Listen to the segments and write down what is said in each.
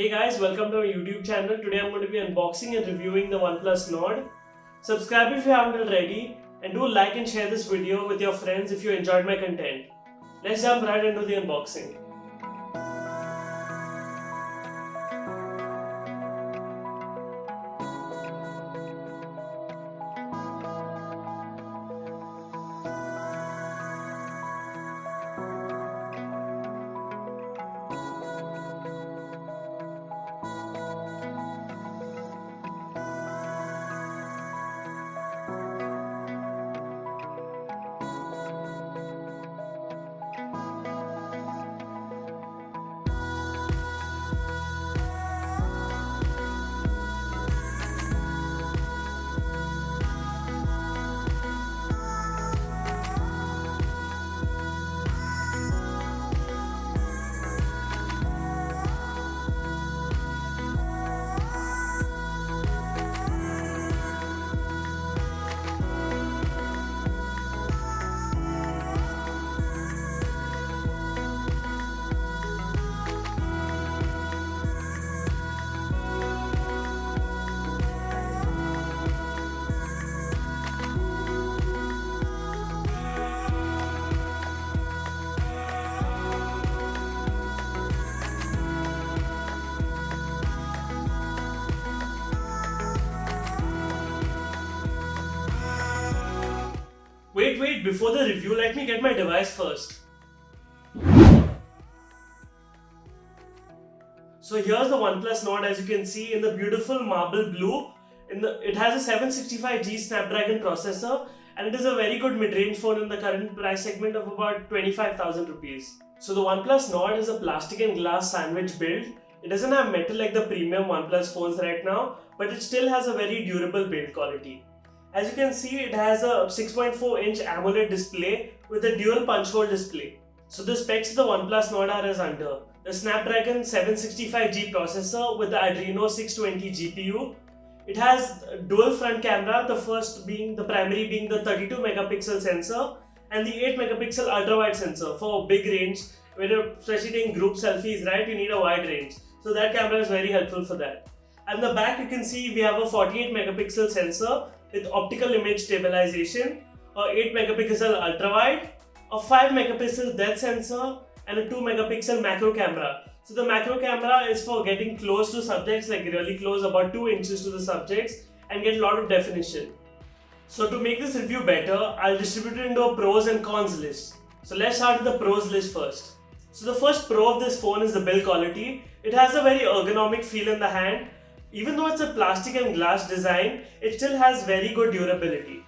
Hey guys, welcome to our YouTube channel. Today I'm going to be unboxing and reviewing the Oneplus Nord. Subscribe if you haven't already and do like and share this video with your friends if you enjoyed my content. Let's jump right into the unboxing. Wait, before the review, let me get my device first. So here's the Oneplus Nord, as you can see, in the beautiful marble blue. It has a 765G Snapdragon processor and it is a very good mid-range phone in the current price segment of about 25,000 rupees. So the Oneplus Nord is a plastic and glass sandwich build. It doesn't have metal like the premium OnePlus phones right now, but it still has a very durable build quality. As you can see, it has a 6.4-inch AMOLED display with a dual punch hole display. So the specs of the Oneplus Nord are as under: the Snapdragon 765G processor with the Adreno 620 GPU. It has dual front camera, the primary being the 32 megapixel sensor and the 8 megapixel ultra wide sensor for big range. When you're especially taking group selfies, right, you need a wide range. So that camera is very helpful for that. At the back you can see we have a 48 megapixel sensor with optical image stabilization, a 8 megapixel ultra wide, a 5 megapixel depth sensor and a 2 megapixel macro camera. So the macro camera is for getting close to subjects, like really close, about 2 inches to the subjects, and get a lot of definition. So to make this review better, I'll distribute it into a pros and cons list. So let's start with the pros list first. So the first pro of this phone is the build quality. It has a very ergonomic feel in the hand. Even though it's a plastic and glass design, it still has very good durability.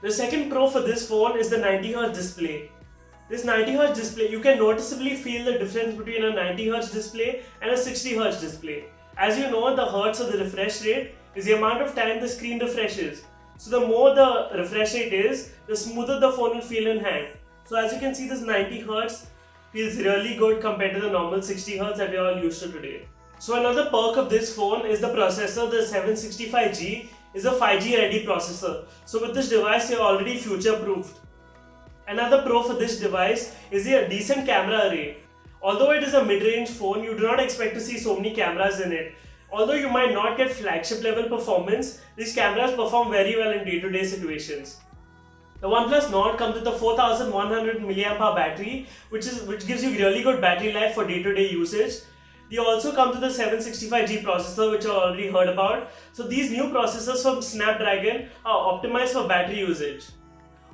The second pro for this phone is the 90Hz display. This 90Hz display, you can noticeably feel the difference between a 90Hz display and a 60Hz display. As you know, the hertz of the refresh rate is the amount of time the screen refreshes. So the more the refresh rate is, the smoother the phone will feel in hand. So as you can see, this 90Hz feels really good compared to the normal 60Hz that we are all used to today. So another perk of this phone is the processor. The 765G is a 5G ready processor. So with this device you're already future proofed. Another pro for this device is the decent camera array. Although it is a mid-range phone, you do not expect to see so many cameras in it. Although you might not get flagship level performance, these cameras perform very well in day-to-day situations. The Oneplus Nord comes with a 4100 mAh battery, which gives you really good battery life for day-to-day usage. They also come to the 765G processor, which I already heard about. So these new processors from Snapdragon are optimized for battery usage.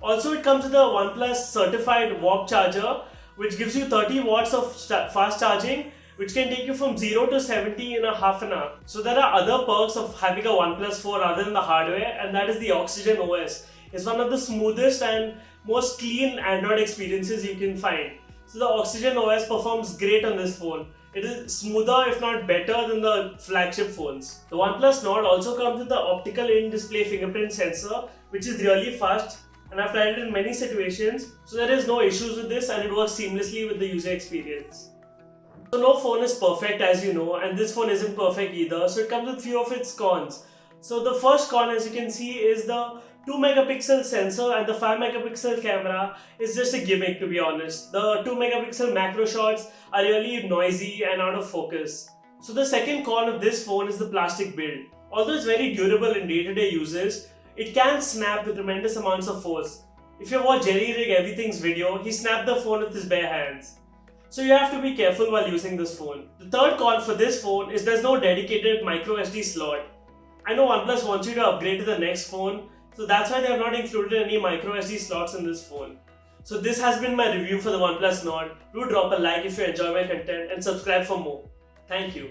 Also, it comes with the OnePlus certified warp charger, which gives you 30 watts of fast charging, which can take you from 0 to 70 in a half an hour. So there are other perks of having a OnePlus 4 other than the hardware, and that is the Oxygen OS. It's one of the smoothest and most clean Android experiences you can find. So the Oxygen OS performs great on this phone. It is smoother, if not better, than the flagship phones. The Oneplus Nord also comes with the optical in-display fingerprint sensor, which is really fast, and I've tried it in many situations, so there is no issues with this and it works seamlessly with the user experience. So no phone is perfect, as you know, and this phone isn't perfect either, so it comes with few of its cons. So the first con, as you can see, is the 2 megapixel sensor and the 5 megapixel camera is just a gimmick, to be honest. The 2 megapixel macro shots are really noisy and out of focus. So the second con of this phone is the plastic build. Although it's very durable in day-to-day uses, it can snap with tremendous amounts of force. If you watch Jerry Rig Everything's video, he snapped the phone with his bare hands. So you have to be careful while using this phone. The third con for this phone is there's no dedicated micro SD slot. I know OnePlus wants you to upgrade to the next phone, so that's why they have not included any micro SD slots in this phone. So this has been my review for the OnePlus Nord. Do drop a like if you enjoy my content and subscribe for more. Thank you.